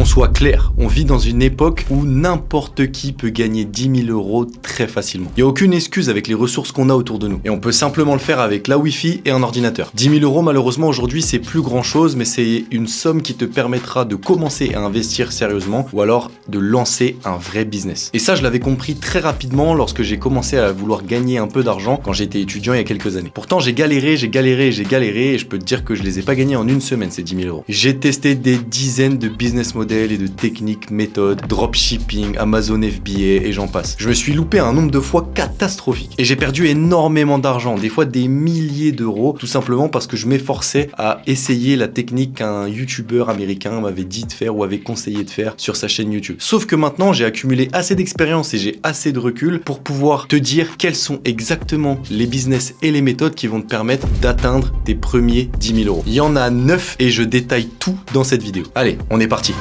Qu'on soit clair, on vit dans une époque où n'importe qui peut gagner 10 000 € très facilement. Il n'y a aucune excuse avec les ressources qu'on a autour de nous. Et on peut simplement le faire avec la Wi-Fi et un ordinateur. 10 000 € malheureusement aujourd'hui c'est plus grand chose, mais c'est une somme qui te permettra de commencer à investir sérieusement ou alors de lancer un vrai business. Et ça je l'avais compris très rapidement lorsque j'ai commencé à vouloir gagner un peu d'argent quand j'étais étudiant il y a quelques années. Pourtant j'ai galéré et je peux te dire que je les ai pas gagnés en une semaine ces 10 000 €. J'ai testé des dizaines de business models et de techniques, méthodes, dropshipping, Amazon FBA et j'en passe. Je me suis loupé un nombre de fois catastrophique et j'ai perdu énormément d'argent, des fois des milliers d'euros, tout simplement parce que je m'efforçais à essayer la technique qu'un youtubeur américain m'avait dit de faire ou avait conseillé de faire sur sa chaîne YouTube. Sauf que maintenant j'ai accumulé assez d'expérience et j'ai assez de recul pour pouvoir te dire quels sont exactement les business et les méthodes qui vont te permettre d'atteindre tes premiers 10 000 €. Il y en a 9 et je détaille tout dans cette vidéo. Allez, on est parti.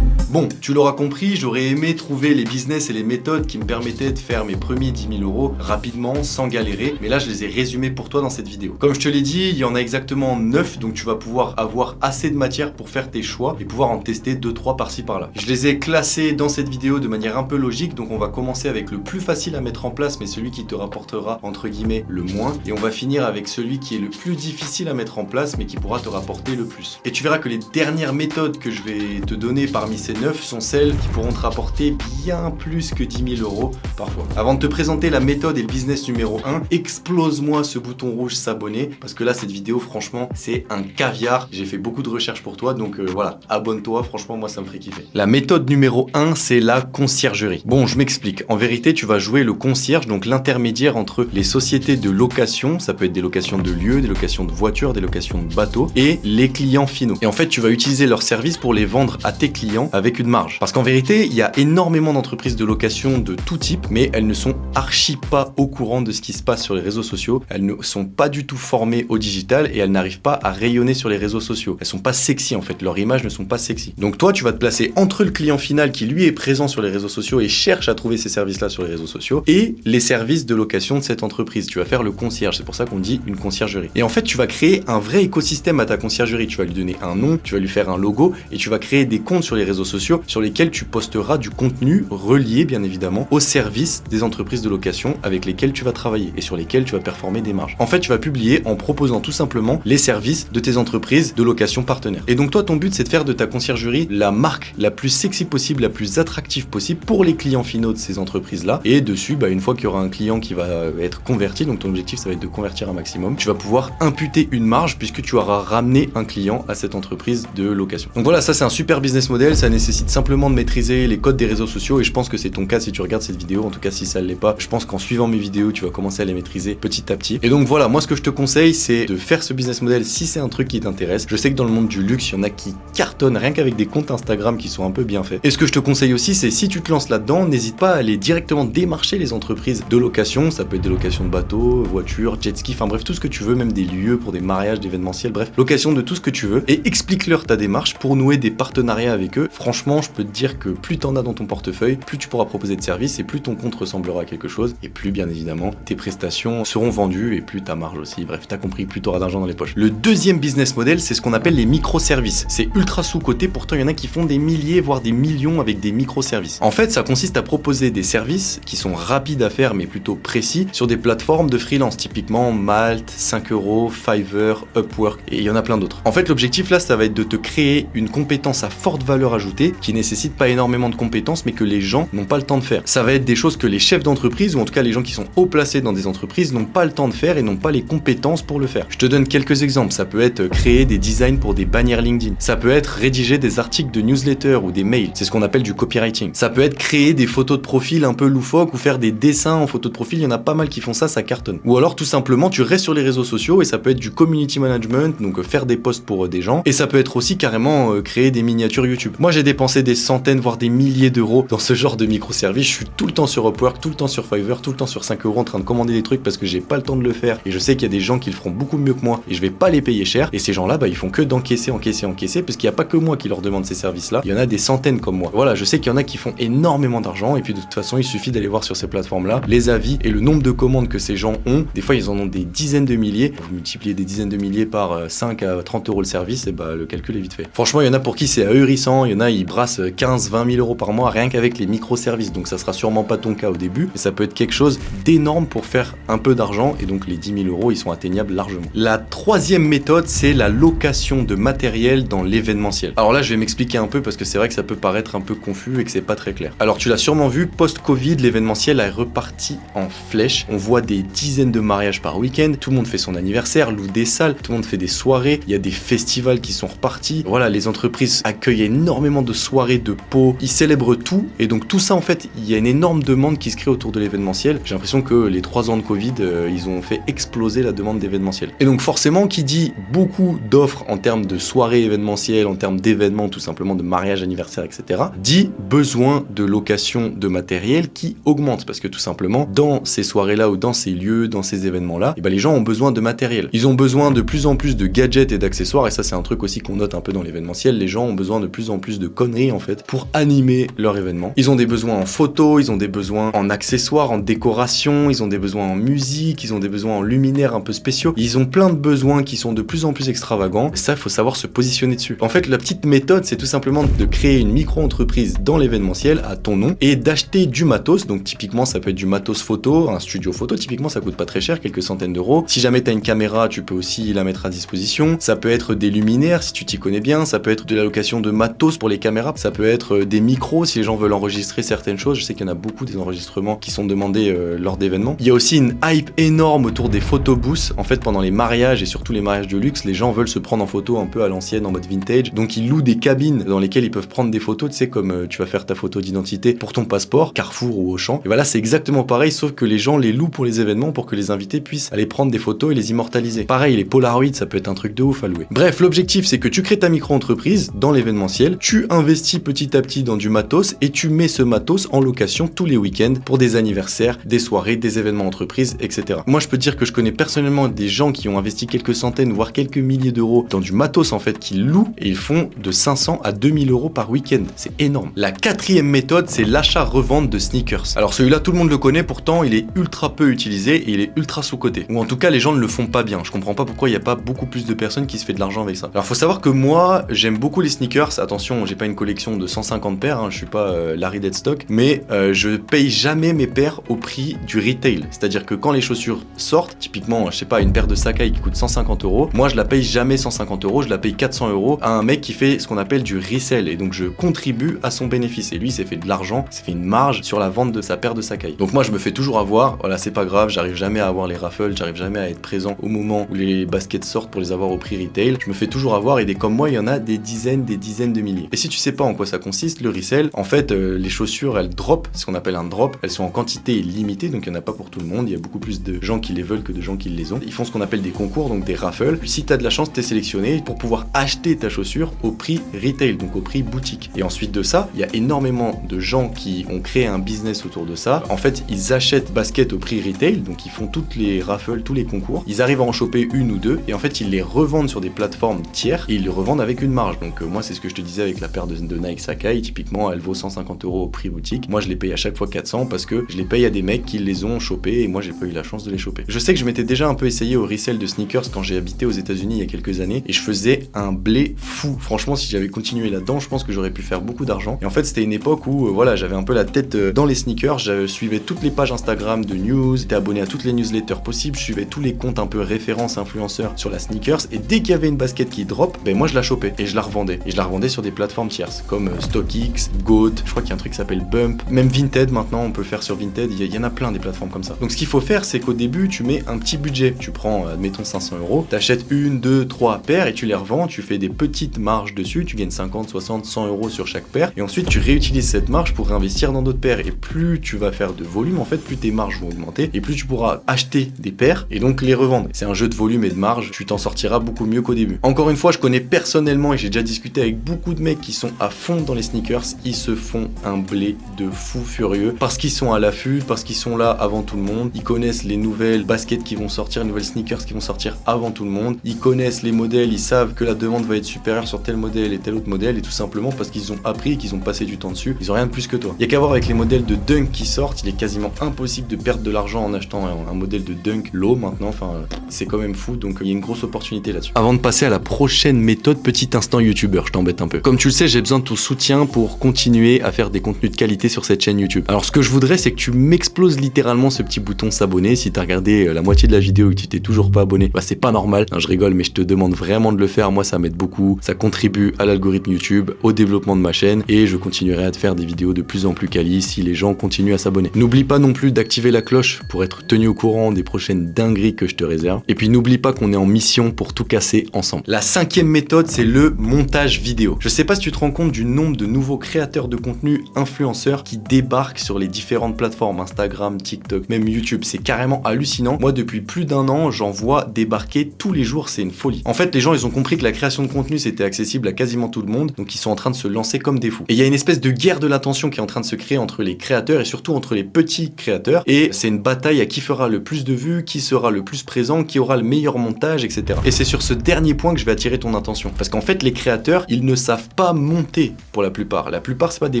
Bon, tu l'auras compris, j'aurais aimé trouver les business et les méthodes qui me permettaient de faire mes premiers 10 000 € rapidement, sans galérer, mais là je les ai résumés pour toi dans cette vidéo. Comme je te l'ai dit, il y en a exactement 9, donc tu vas pouvoir avoir assez de matière pour faire tes choix et pouvoir en tester 2-3 par-ci par-là. Je les ai classés dans cette vidéo de manière un peu logique, donc on va commencer avec le plus facile à mettre en place, mais celui qui te rapportera entre guillemets le moins, et on va finir avec celui qui est le plus difficile à mettre en place, mais qui pourra te rapporter le plus. Et tu verras que les dernières méthodes que je vais te donner parmi ces 9 sont celles qui pourront te rapporter bien plus que 10 000 € parfois. Avant de te présenter la méthode et le business numéro 1, explose-moi ce bouton rouge s'abonner parce que là cette vidéo franchement c'est un caviar. J'ai fait beaucoup de recherches pour toi donc voilà, abonne-toi, franchement moi ça me ferait kiffer. La méthode numéro 1 c'est la conciergerie. Bon je m'explique, en vérité tu vas jouer le concierge, donc l'intermédiaire entre les sociétés de location, ça peut être des locations de lieux, des locations de voitures, des locations de bateaux et les clients finaux. Et en fait tu vas utiliser leurs services pour les vendre à tes clients avec une marge. Parce qu'en vérité, il y a énormément d'entreprises de location de tout type, mais elles ne sont archi pas au courant de ce qui se passe sur les réseaux sociaux. Elles ne sont pas du tout formées au digital et elles n'arrivent pas à rayonner sur les réseaux sociaux. Elles sont pas sexy en fait, leurs images ne sont pas sexy. Donc toi, tu vas te placer entre le client final qui lui est présent sur les réseaux sociaux et cherche à trouver ces services-là sur les réseaux sociaux et les services de location de cette entreprise. Tu vas faire le concierge, c'est pour ça qu'on dit une conciergerie. Et en fait, tu vas créer un vrai écosystème à ta conciergerie. Tu vas lui donner un nom, tu vas lui faire un logo et tu vas créer des comptes sur les réseaux sociaux sur lesquels tu posteras du contenu relié bien évidemment au service des entreprises de location avec lesquelles tu vas travailler et sur lesquelles tu vas performer des marges. En fait, tu vas publier en proposant tout simplement les services de tes entreprises de location partenaires. Et donc toi, ton but, c'est de faire de ta conciergerie la marque la plus sexy possible, la plus attractive possible pour les clients finaux de ces entreprises-là. Et dessus, une fois qu'il y aura un client qui va être converti, donc ton objectif, ça va être de convertir un maximum, tu vas pouvoir imputer une marge puisque tu auras ramené un client à cette entreprise de location. Donc voilà, ça c'est un super business model, ça nécessite simplement de maîtriser les codes des réseaux sociaux et je pense que c'est ton cas si tu regardes cette vidéo. En tout cas si ça ne l'est pas, je pense qu'en suivant mes vidéos tu vas commencer à les maîtriser petit à petit. Et donc voilà, moi ce que je te conseille c'est de faire ce business model si c'est un truc qui t'intéresse. Je sais que dans le monde du luxe il y en a qui cartonnent rien qu'avec des comptes Instagram qui sont un peu bien faits. Et ce que je te conseille aussi c'est si tu te lances là-dedans, n'hésite pas à aller directement démarcher les entreprises de location. Ça peut être des locations de bateaux, voitures, jet ski, enfin bref tout ce que tu veux, même des lieux pour des mariages, d'événementiels, bref location de tout ce que tu veux et explique-leur ta démarche pour nouer des partenariats avec eux. Franchement je peux te dire que plus t'en as dans ton portefeuille, plus tu pourras proposer de services et plus ton compte ressemblera à quelque chose et plus bien évidemment tes prestations seront vendues et plus ta marge aussi. Bref, t'as compris, plus t'auras d'argent dans les poches. Le deuxième business model, c'est ce qu'on appelle les microservices. C'est ultra sous-coté, pourtant il y en a qui font des milliers voire des millions avec des microservices. En fait, ça consiste à proposer des services qui sont rapides à faire mais plutôt précis sur des plateformes de freelance, typiquement Malte, 5 €, Fiverr, Upwork et il y en a plein d'autres. En fait, l'objectif là, ça va être de te créer une compétence à forte valeur ajoutée qui nécessite pas énormément de compétences mais que les gens n'ont pas le temps de faire. Ça va être des choses que les chefs d'entreprise ou en tout cas les gens qui sont haut placés dans des entreprises n'ont pas le temps de faire et n'ont pas les compétences pour le faire. Je te donne quelques exemples. Ça peut être créer des designs pour des bannières LinkedIn. Ça peut être rédiger des articles de newsletter ou des mails. C'est ce qu'on appelle du copywriting. Ça peut être créer des photos de profil un peu loufoques ou faire des dessins en photo de profil. Il y en a pas mal qui font ça, ça cartonne. Ou alors tout simplement tu restes sur les réseaux sociaux et ça peut être du community management, donc faire des posts pour des gens. Et ça peut être aussi carrément créer des miniatures YouTube. Moi j'ai dépenser des centaines, voire des milliers d'euros dans ce genre de microservices. Je suis tout le temps sur Upwork, tout le temps sur Fiverr, tout le temps sur 5 euros en train de commander des trucs parce que j'ai pas le temps de le faire et je sais qu'il y a des gens qui le feront beaucoup mieux que moi et je vais pas les payer cher. Et ces gens-là, ils font que d'encaisser, parce qu'il n'y a pas que moi qui leur demande ces services-là. Il y en a des centaines comme moi. Voilà, je sais qu'il y en a qui font énormément d'argent et puis de toute façon, il suffit d'aller voir sur ces plateformes-là les avis et le nombre de commandes que ces gens ont. Des fois, ils en ont des dizaines de milliers. Vous multipliez des dizaines de milliers par 5 à 30 euros le service, et le calcul est vite fait. Franchement, il y en a pour qui c'est ahurissant. Il y en a, ils brassent 15-20 000 euros par mois rien qu'avec les microservices. Donc ça sera sûrement pas ton cas au début, mais ça peut être quelque chose d'énorme pour faire un peu d'argent et donc les 10 000 euros, ils sont atteignables largement. La troisième méthode, c'est la location de matériel dans l'événementiel. Alors là, je vais m'expliquer un peu parce que c'est vrai que ça peut paraître un peu confus et que c'est pas très clair. Alors tu l'as sûrement vu, post-Covid, l'événementiel est reparti en flèche. On voit des dizaines de mariages par week-end, tout le monde fait son anniversaire, loue des salles, tout le monde fait des soirées, il y a des festivals qui sont repartis. Voilà, les entreprises accueillent énormément de soirées, de pots, ils célèbrent tout et donc tout ça en fait, il y a une énorme demande qui se crée autour de l'événementiel. J'ai l'impression que les 3 ans de Covid, ils ont fait exploser la demande d'événementiel. Et donc forcément, qui dit beaucoup d'offres en termes de soirées événementielles, en termes d'événements, tout simplement de mariage, anniversaire, etc., dit besoin de location de matériel qui augmente parce que tout simplement, dans ces soirées-là ou dans ces lieux, dans ces événements-là, les gens ont besoin de matériel. Ils ont besoin de plus en plus de gadgets et d'accessoires et ça c'est un truc aussi qu'on note un peu dans l'événementiel. Les gens ont besoin de plus en plus de conneries en fait pour animer leur événement. Ils ont des besoins en photo, ils ont des besoins en accessoires, en décoration, ils ont des besoins en musique, ils ont des besoins en luminaires un peu spéciaux. Ils ont plein de besoins qui sont de plus en plus extravagants. Et ça, il faut savoir se positionner dessus. En fait, la petite méthode, c'est tout simplement de créer une micro-entreprise dans l'événementiel à ton nom et d'acheter du matos. Donc typiquement, ça peut être du matos photo, un studio photo. Typiquement, ça coûte pas très cher, quelques centaines d'euros. Si jamais tu as une caméra, tu peux aussi la mettre à disposition. Ça peut être des luminaires si tu t'y connais bien. Ça peut être de la location de matos pour les caméras. Ça peut être des micros si les gens veulent enregistrer certaines choses. Je sais qu'il y en a beaucoup des enregistrements qui sont demandés lors d'événements. Il y a aussi une hype énorme autour des photobooths. En fait, pendant les mariages et surtout les mariages de luxe, les gens veulent se prendre en photo un peu à l'ancienne, en mode vintage. Donc ils louent des cabines dans lesquelles ils peuvent prendre des photos, tu sais, comme tu vas faire ta photo d'identité pour ton passeport, Carrefour ou Auchan. Et voilà, c'est exactement pareil, sauf que les gens les louent pour les événements pour que les invités puissent aller prendre des photos et les immortaliser. Pareil, les Polaroids, ça peut être un truc de ouf à louer. Bref, l'objectif, c'est que tu crées ta micro-entreprise dans l'événementiel, tu investis petit à petit dans du matos et tu mets ce matos en location tous les week-ends pour des anniversaires, des soirées, des événements entreprises, etc. Moi, je peux te dire que je connais personnellement des gens qui ont investi quelques centaines, voire quelques milliers d'euros dans du matos en fait qu'ils louent et ils font de 500 à 2000 euros par week-end. C'est énorme. La quatrième méthode, c'est l'achat-revente de sneakers. Alors celui-là, tout le monde le connaît, pourtant il est ultra peu utilisé et il est ultra sous-coté. Ou en tout cas, les gens ne le font pas bien. Je comprends pas pourquoi il n'y a pas beaucoup plus de personnes qui se fait de l'argent avec ça. Alors faut savoir que moi, j'aime beaucoup les sneakers. Attention, j'ai pas une collection de 150 paires, je suis pas Larry Deadstock, mais je paye jamais mes paires au prix du retail. C'est-à-dire que quand les chaussures sortent, typiquement, je sais pas, une paire de Sacai qui coûte 150 euros, moi je la paye jamais 150 euros, je la paye 400 euros à un mec qui fait ce qu'on appelle du resell et donc je contribue à son bénéfice et lui il s'est fait de l'argent, il s'est fait une marge sur la vente de sa paire de Sacai. Donc moi je me fais toujours avoir, voilà, c'est pas grave, j'arrive jamais à avoir les raffles, j'arrive jamais à être présent au moment où les baskets sortent pour les avoir au prix retail, je me fais toujours avoir et des comme moi il y en a des dizaines de milliers. Et si tu sais pas en quoi ça consiste, le resell, en fait les chaussures elles drop, ce qu'on appelle un drop, elles sont en quantité limitée donc il y en a pas pour tout le monde, il y a beaucoup plus de gens qui les veulent que de gens qui les ont. Ils font ce qu'on appelle des concours, donc des raffles. Puis si t'as de la chance, t'es sélectionné pour pouvoir acheter ta chaussure au prix retail, donc au prix boutique. Et ensuite de ça, il y a énormément de gens qui ont créé un business autour de ça. En fait, ils achètent basket au prix retail, donc ils font toutes les raffles, tous les concours. Ils arrivent à en choper une ou deux et en fait, ils les revendent sur des plateformes tiers et ils les revendent avec une marge. Donc moi, c'est ce que je te disais avec la paire de Nike Sacai. Typiquement, elle vaut 150 euros au prix boutique. Moi, je les paye à chaque fois 400 parce que je les paye à des mecs qui les ont chopés et moi, j'ai pas eu la chance de les choper. Je sais que je m'étais déjà un peu essayé au resell de sneakers quand j'ai habité aux États-Unis il y a quelques années et je faisais un blé fou. Franchement, si j'avais continué là-dedans, je pense que j'aurais pu faire beaucoup d'argent. Et en fait, c'était une époque où voilà, j'avais un peu la tête dans les sneakers, je suivais toutes les pages Instagram de news, j'étais abonné à toutes les newsletters possibles, je suivais tous les comptes un peu références influenceurs sur la sneakers et dès qu'il y avait une basket qui drop, ben moi je la chopais et je la revendais. Et je la revendais sur des plateformes tierces comme StockX, Goat, je crois qu'il y a un truc qui s'appelle Bump, même Vinted maintenant, on peut faire sur Vinted, il y en a plein des plateformes comme ça. Donc ce qu'il faut faire, c'est qu'au début, tu mets un petit budget. Tu prends, admettons 500 euros, t'achètes une, deux, trois paires et tu les revends, tu fais des petites marges dessus, tu gagnes 50, 60, 100 euros sur chaque paire et ensuite tu réutilises cette marge pour réinvestir dans d'autres paires et plus tu vas faire de volume, en fait, plus tes marges vont augmenter et plus tu pourras acheter des paires et donc les revendre. C'est un jeu de volume et de marge, tu t'en sortiras beaucoup mieux qu'au début. Encore une fois, je connais personnellement et j'ai déjà discuté avec beaucoup de mecs qui sont à fond dans les sneakers, ils se font un blé de fou furieux parce qu'ils sont à l'affût, parce qu'ils sont là avant tout le monde. Ils connaissent les nouvelles baskets qui vont sortir, les nouvelles sneakers qui vont sortir avant tout le monde. Ils connaissent les modèles, ils savent que la demande va être supérieure sur tel modèle et tel autre modèle, et tout simplement parce qu'ils ont appris et qu'ils ont passé du temps dessus. Ils ont rien de plus que toi. Il y a qu'à voir avec les modèles de Dunk qui sortent, il est quasiment impossible de perdre de l'argent en achetant un modèle de Dunk low maintenant. Enfin, c'est quand même fou, donc il y a une grosse opportunité là-dessus. Avant de passer à la prochaine méthode, petit instant youtubeur, je t'embête un peu. Comme tu le sais, j'ai besoin de ton soutien pour continuer à faire des contenus de qualité sur cette chaîne YouTube. Alors ce que je voudrais, c'est que tu m'exploses littéralement ce petit bouton s'abonner. Si t'as regardé la moitié de la vidéo et que tu t'es toujours pas abonné, bah c'est pas normal. Non, je rigole, mais je te demande vraiment de le faire. Moi, ça m'aide beaucoup. Ça contribue à l'algorithme YouTube, au développement de ma chaîne, et je continuerai à te faire des vidéos de plus en plus quali si les gens continuent à s'abonner. N'oublie pas non plus d'activer la cloche pour être tenu au courant des prochaines dingueries que je te réserve. Et puis n'oublie pas qu'on est en mission pour tout casser ensemble. La cinquième méthode, c'est le montage vidéo. Je sais pas si tu te rends compte du nombre de nouveaux créateurs de contenu, influenceurs qui débarquent sur les différentes plateformes, Instagram, TikTok, même YouTube. C'est carrément hallucinant. Moi, depuis plus d'un an, j'en vois débarquer tous les jours, c'est une folie. En fait, les gens, ils ont compris que la création de contenu, c'était accessible à quasiment tout le monde, donc ils sont en train de se lancer comme des fous. Et il y a une espèce de guerre de l'attention qui est en train de se créer entre les créateurs et surtout entre les petits créateurs. Et c'est une bataille à qui fera le plus de vues, qui sera le plus présent, qui aura le meilleur montage, etc. Et c'est sur ce dernier point que je vais attirer ton attention. Parce qu'en fait, les créateurs, ils ne savent pas monter pour la plupart. La plupart, c'est pas des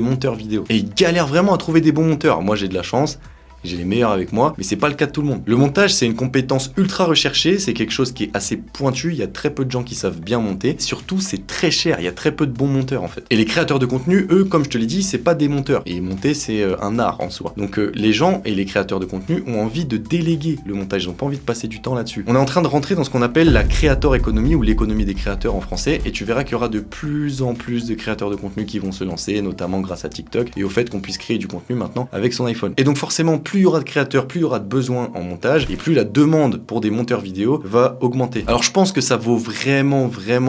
monteurs vidéo. Et ils galèrent vraiment à trouver des bons monteurs. Moi, j'ai de la chance. J'ai les meilleurs avec moi, mais c'est pas le cas de tout le monde. Le montage, c'est une compétence ultra recherchée, c'est quelque chose qui est assez pointu, il y a très peu de gens qui savent bien monter, surtout c'est très cher, il y a très peu de bons monteurs en fait. Et les créateurs de contenu, eux, comme je te l'ai dit, c'est pas des monteurs, et monter c'est un art en soi. Donc les gens et les créateurs de contenu ont envie de déléguer le montage, ils ont pas envie de passer du temps là-dessus. On est en train de rentrer dans ce qu'on appelle la creator economy ou l'économie des créateurs en français, et tu verras qu'il y aura de plus en plus de créateurs de contenu qui vont se lancer, notamment grâce à TikTok, et au fait qu'on puisse créer du contenu maintenant avec son iPhone. Et donc forcément, plus il y aura de créateurs, plus il y aura de besoins en montage et plus la demande pour des monteurs vidéo va augmenter. Alors je pense que ça vaut vraiment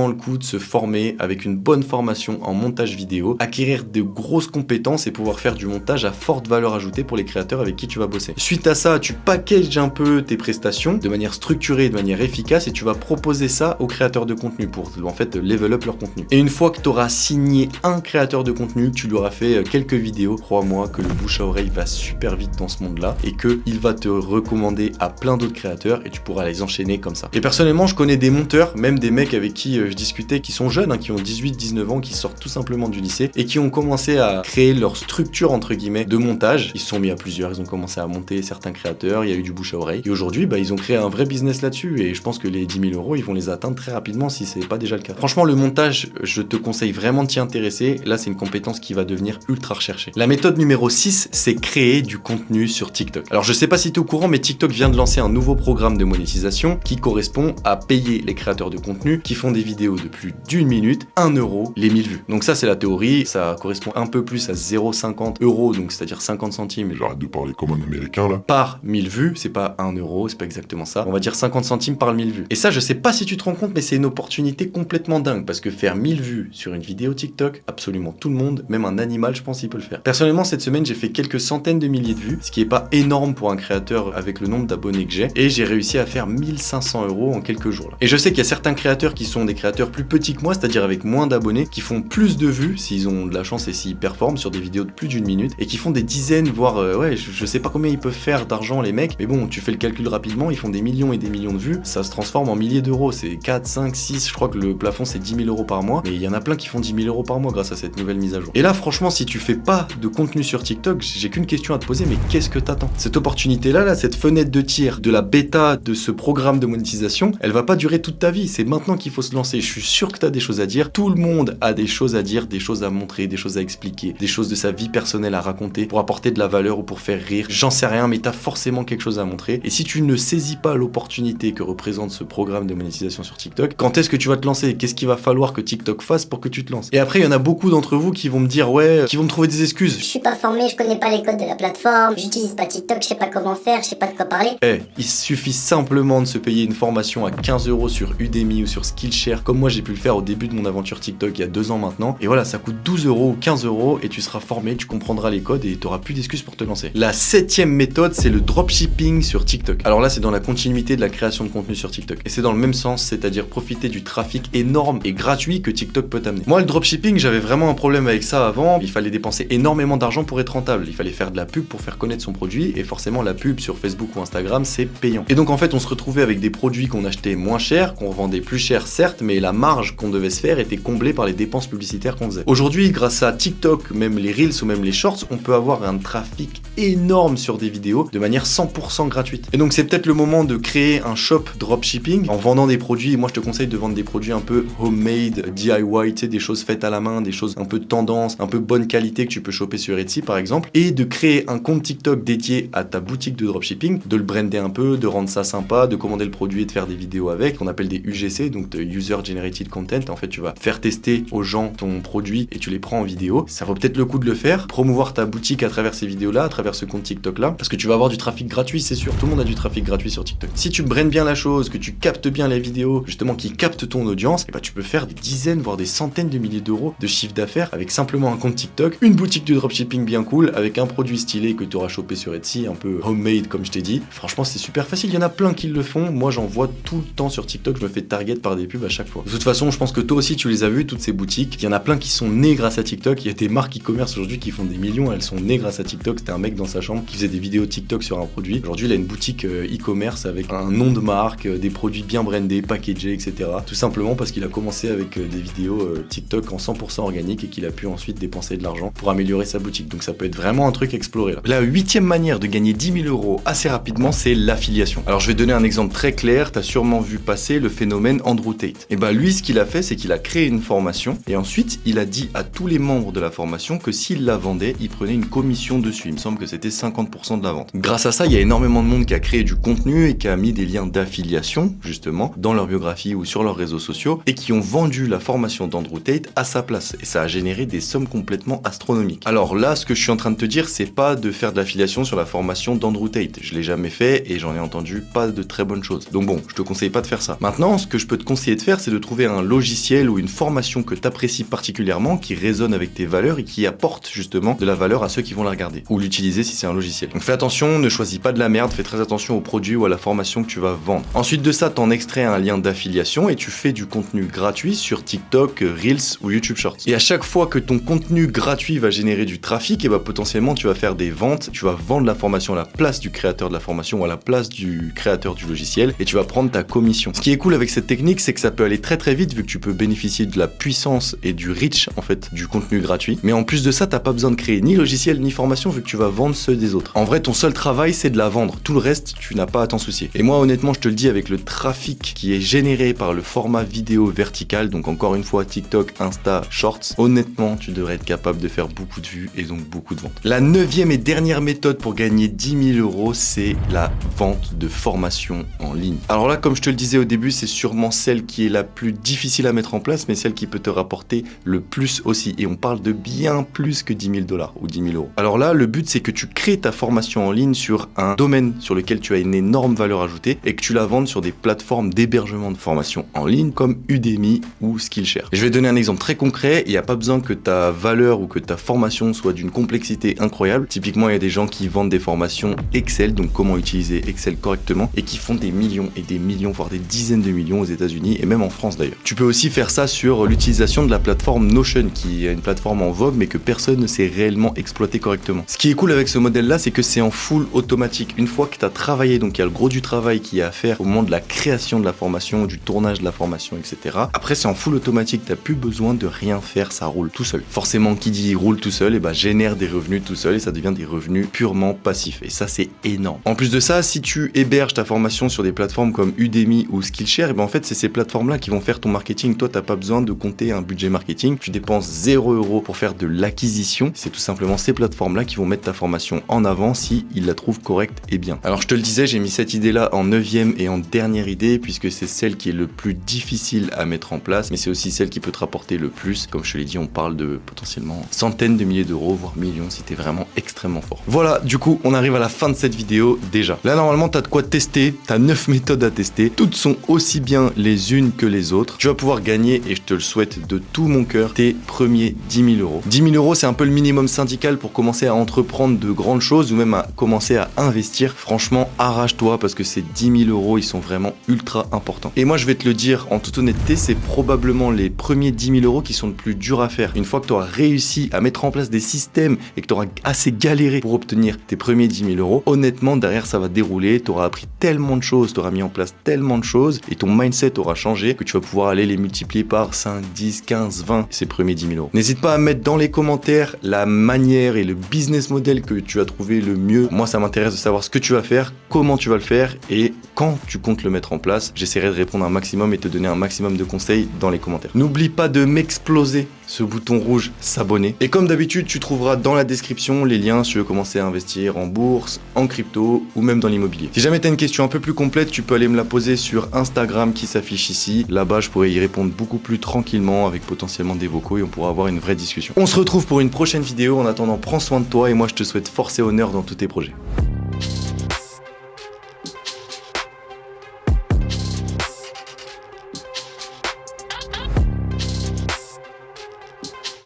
le coup de se former avec une bonne formation en montage vidéo, acquérir de grosses compétences et pouvoir faire du montage à forte valeur ajoutée pour les créateurs avec qui tu vas bosser. Suite à ça, tu packages un peu tes prestations de manière structurée, de manière efficace et tu vas proposer ça aux créateurs de contenu pour en fait level up leur contenu. Et une fois que tu auras signé un créateur de contenu, que tu lui auras fait quelques vidéos, crois-moi que le bouche à oreille va super vite dans ce monde-là et que il va te recommander à plein d'autres créateurs et tu pourras les enchaîner comme ça. Et personnellement, je connais des monteurs, même des mecs avec qui je discutais qui sont jeunes, qui ont 18-19 ans, qui sortent tout simplement du lycée et qui ont commencé à créer leur structure entre guillemets de montage. Ils se sont mis à plusieurs, ils ont commencé à monter certains créateurs, il y a eu du bouche à oreille et aujourd'hui ils ont créé un vrai business là-dessus et je pense que les 10 000 euros ils vont les atteindre très rapidement si c'est pas déjà le cas. Franchement, le montage, je te conseille vraiment de t'y intéresser. Là, c'est une compétence qui va devenir ultra recherchée. La méthode numéro 6, c'est créer du contenu sur TikTok. Alors je sais pas si tu es au courant, mais TikTok vient de lancer un nouveau programme de monétisation qui correspond à payer les créateurs de contenu qui font des vidéos de plus d'1 minute 1 euro les 1000 vues. Donc ça c'est la théorie, ça correspond un peu plus à 0,50 euros, donc c'est-à-dire 50 centimes. J'arrête de parler comme un américain là. Par 1000 vues, c'est pas 1 euro, c'est pas exactement ça. On va dire 50 centimes par 1000 vues. Et ça, je sais pas si tu te rends compte, mais c'est une opportunité complètement dingue parce que faire 1000 vues sur une vidéo TikTok, absolument tout le monde, même un animal, je pense, il peut le faire. Personnellement, cette semaine, j'ai fait quelques centaines de milliers de vues, ce qui est pas énorme pour un créateur avec le nombre d'abonnés que j'ai, et j'ai réussi à faire 1500 euros en quelques jours là. Et je sais qu'il y a certains créateurs qui sont des créateurs plus petits que moi, c'est-à-dire avec moins d'abonnés, qui font plus de vues s'ils ont de la chance et s'ils performent sur des vidéos de plus d'1 minute, et qui font des dizaines, voire je sais pas combien ils peuvent faire d'argent les mecs, mais bon, tu fais le calcul rapidement, ils font des millions et des millions de vues, ça se transforme en milliers d'euros, c'est 4, 5, 6, je crois que le plafond c'est 10 000 euros par mois, mais il y en a plein qui font 10 000 euros par mois grâce à cette nouvelle mise à jour. Et là, franchement, si tu fais pas de contenu sur TikTok, j'ai qu'une question à te poser, mais qu'est-ce que t'attends? Cette opportunité là, cette fenêtre de tir de la bêta de ce programme de monétisation, elle va pas durer toute ta vie, c'est maintenant qu'il faut se lancer. Je suis sûr que t'as des choses à dire, tout le monde a des choses à dire, des choses à montrer, des choses à expliquer, des choses de sa vie personnelle à raconter pour apporter de la valeur ou pour faire rire, j'en sais rien, mais t'as forcément quelque chose à montrer. Et si tu ne saisis pas l'opportunité que représente ce programme de monétisation sur TikTok, quand est-ce que tu vas te lancer? Qu'est-ce qu'il va falloir que TikTok fasse pour que tu te lances? Et après, il y en a beaucoup d'entre vous qui vont me dire qui vont me trouver des excuses. Je suis pas formé, je connais pas les codes de la plateforme, j'utilise j'utilise pas TikTok, je sais pas comment faire, je sais pas de quoi parler. Il suffit simplement de se payer une formation à 15 € sur Udemy ou sur Skillshare, comme moi j'ai pu le faire au début de mon aventure TikTok il y a 2 ans maintenant. Et voilà, ça coûte 12 € ou 15 € et tu seras formé, tu comprendras les codes et tu auras plus d'excuses pour te lancer. La 7e méthode, c'est le dropshipping sur TikTok. Alors là, c'est dans la continuité de la création de contenu sur TikTok. Et c'est dans le même sens, c'est-à-dire profiter du trafic énorme et gratuit que TikTok peut t'amener. Moi, le dropshipping, j'avais vraiment un problème avec ça avant. Il fallait dépenser énormément d'argent pour être rentable. Il fallait faire de la pub pour faire connaître son produit et forcément la pub sur Facebook ou Instagram, c'est payant. Et donc en fait, on se retrouvait avec des produits qu'on achetait moins cher, qu'on vendait plus cher certes, mais la marge qu'on devait se faire était comblée par les dépenses publicitaires qu'on faisait. Aujourd'hui, grâce à TikTok, même les Reels ou même les Shorts, on peut avoir un trafic énorme sur des vidéos de manière 100% gratuite. Et donc c'est peut-être le moment de créer un shop dropshipping en vendant des produits. Moi je te conseille de vendre des produits un peu homemade, DIY, tu sais, des choses faites à la main, des choses un peu tendance, un peu bonne qualité que tu peux choper sur Etsy par exemple, et de créer un compte TikTok dédié à ta boutique de dropshipping, de le brander un peu, de rendre ça sympa, de commander le produit et de faire des vidéos avec, qu'on appelle des UGC, donc de User Generated Content. En fait, tu vas faire tester aux gens ton produit et tu les prends en vidéo. Ça vaut peut-être le coup de le faire, promouvoir ta boutique à travers ces vidéos-là, à travers ce compte TikTok-là, parce que tu vas avoir du trafic gratuit, c'est sûr. Tout le monde a du trafic gratuit sur TikTok. Si tu brandes bien la chose, que tu captes bien les vidéos, justement qui captent ton audience, et bah tu peux faire des dizaines, voire des centaines de milliers d'euros de chiffre d'affaires avec simplement un compte TikTok, une boutique de dropshipping bien cool, avec un produit stylé que tu auras chopé sur Etsy, un peu homemade comme je t'ai dit. Franchement, c'est super facile. Il y en a plein qui le font. Moi, j'en vois tout le temps sur TikTok. Je me fais target par des pubs à chaque fois. De toute façon, je pense que toi aussi, tu les as vues, toutes ces boutiques. Il y en a plein qui sont nées grâce à TikTok. Il y a des marques e-commerce aujourd'hui qui font des millions. Elles sont nées grâce à TikTok. C'était un mec dans sa chambre qui faisait des vidéos TikTok sur un produit. Aujourd'hui, il a une boutique e-commerce avec un nom de marque, des produits bien brandés, packagés, etc. Tout simplement parce qu'il a commencé avec des vidéos TikTok en 100% organique et qu'il a pu ensuite dépenser de l'argent pour améliorer sa boutique. Donc ça peut être vraiment un truc exploré là. La 8e manière de gagner 10 000 € assez rapidement, c'est l'affiliation. Alors je vais donner un exemple très clair. T'as sûrement vu passer le phénomène Andrew Tate. Et bah lui, ce qu'il a fait, c'est qu'il a créé une formation et ensuite il a dit à tous les membres de la formation que s'il la vendait, il prenait une commission dessus. Il me semble que c'était 50% de la vente. Grâce à ça, il y a énormément de monde qui a créé du contenu et qui a mis des liens d'affiliation justement dans leur biographie ou sur leurs réseaux sociaux et qui ont vendu la formation d'Andrew Tate à sa place. Et ça a généré des sommes complètement astronomiques. Alors là, ce que je suis en train de te dire, c'est pas de faire de l'affiliation sur la formation d'Andrew Tate. Je l'ai jamais fait et j'en ai entendu pas de très bonnes choses. Donc bon, je te conseille pas de faire ça. Maintenant, ce que je peux te conseiller de faire, c'est de trouver un logiciel ou une formation que tu apprécies particulièrement, qui résonne avec tes valeurs et qui apporte justement de la valeur à ceux qui vont la regarder ou l'utiliser si c'est un logiciel. Donc fais attention, ne choisis pas de la merde, fais très attention au produit ou à la formation que tu vas vendre. Ensuite de ça, t'en extrais un lien d'affiliation et tu fais du contenu gratuit sur TikTok, Reels ou YouTube Shorts. Et à chaque fois que ton contenu gratuit va générer du trafic, et bah potentiellement tu vas faire des ventes, tu vas vendre la formation à la place du créateur de la formation ou à la place du créateur du logiciel et tu vas prendre ta commission. Ce qui est cool avec cette technique, c'est que ça peut aller très très vite vu que tu peux bénéficier de la puissance et du reach en fait du contenu gratuit. Mais en plus de ça, t'as pas besoin de créer ni logiciel ni formation vu que tu vas vendre ceux des autres. En vrai, ton seul travail, c'est de la vendre. Tout le reste, tu n'as pas à t'en soucier. Et moi, honnêtement, je te le dis, avec le trafic qui est généré par le format vidéo vertical, donc encore une fois TikTok, Insta, Shorts, honnêtement, tu devrais être capable de faire beaucoup de vues et donc beaucoup de ventes. La 9e et dernière méthode pour gagner 10 000 €, c'est la vente de formation en ligne. Alors là, comme je te le disais au début, c'est sûrement celle qui est la plus difficile à mettre en place, mais celle qui peut te rapporter le plus aussi. Et on parle de bien plus que 10 000 $ ou 10 000 €. Alors là, le but, c'est que tu crées ta formation en ligne sur un domaine sur lequel tu as une énorme valeur ajoutée et que tu la vendes sur des plateformes d'hébergement de formation en ligne comme Udemy ou Skillshare. Et je vais donner un exemple très concret. Il n'y a pas besoin que ta valeur ou que ta formation soit d'une complexité incroyable. Typiquement, il y a des gens qui vendent des formations Excel, donc comment utiliser Excel correctement, et qui font des millions et des millions, voire des dizaines de millions aux États-Unis et même en France d'ailleurs. Tu peux aussi faire ça sur l'utilisation de la plateforme Notion, qui est une plateforme en vogue mais que personne ne sait réellement exploiter correctement. Ce qui est cool avec ce modèle-là, c'est que c'est en full automatique. Une fois que tu as travaillé, donc il y a le gros du travail qui est à faire au moment de la création de la formation, du tournage de la formation, etc. Après, c'est en full automatique, tu n'as plus besoin de rien faire, ça roule tout seul. Forcément, qui dit roule tout seul, et bah génère des revenus tout seul et ça devient des revenus purement passifs. Et ça, c'est énorme. En plus de ça, si tu héberges ta formation sur des plateformes comme Udemy ou Skillshare, et ben en fait, c'est ces plateformes-là qui vont faire ton marketing. Toi, t'as pas besoin de compter un budget marketing. Tu dépenses 0 € pour faire de l'acquisition. C'est tout simplement ces plateformes-là qui vont mettre ta formation en avant si ils la trouvent correcte et bien. Alors, je te le disais, j'ai mis cette idée-là en 9e et en dernière idée puisque c'est celle qui est le plus difficile à mettre en place, mais c'est aussi celle qui peut te rapporter le plus. Comme je te l'ai dit, on parle de potentiellement centaines de milliers d'euros, voire millions si t'es vraiment extrêmement fort. Voilà, Voilà, du coup, on arrive à la fin de cette vidéo déjà. Là, normalement, t'as de quoi tester, t'as 9 méthodes à tester. Toutes sont aussi bien les unes que les autres. Tu vas pouvoir gagner, et je te le souhaite de tout mon cœur, tes premiers 10 000 euros. 10 000 euros, c'est un peu le minimum syndical pour commencer à entreprendre de grandes choses ou même à commencer à investir. Franchement, arrache-toi parce que ces 10 000 euros, ils sont vraiment ultra importants. Et moi, je vais te le dire en toute honnêteté, c'est probablement les premiers 10 000 euros qui sont le plus durs à faire. Une fois que tu auras réussi à mettre en place des systèmes et que tu auras assez galéré pour obtenir tes premiers 10 000 euros, honnêtement, derrière, ça va dérouler. Tu auras appris tellement de choses, tu auras mis en place tellement de choses et ton mindset aura changé que tu vas pouvoir aller les multiplier par 5, 10, 15, 20, ces premiers 10 000 euros. N'hésite pas à mettre dans les commentaires la manière et le business model que tu as trouvé le mieux. Moi, ça m'intéresse de savoir ce que tu vas faire, comment tu vas le faire et quand tu comptes le mettre en place. J'essaierai de répondre un maximum et te donner un maximum de conseils dans les commentaires. N'oublie pas de m'exploser ce bouton rouge s'abonner. Et comme d'habitude, tu trouveras dans la description les liens si tu veux commencer à investir en bourse, en crypto ou même dans l'immobilier. Si jamais tu as une question un peu plus complète, tu peux aller me la poser sur Instagram qui s'affiche ici. Là-bas, je pourrais y répondre beaucoup plus tranquillement avec potentiellement des vocaux et on pourra avoir une vraie discussion. On se retrouve pour une prochaine vidéo. En attendant, prends soin de toi et moi je te souhaite force et honneur dans tous tes projets.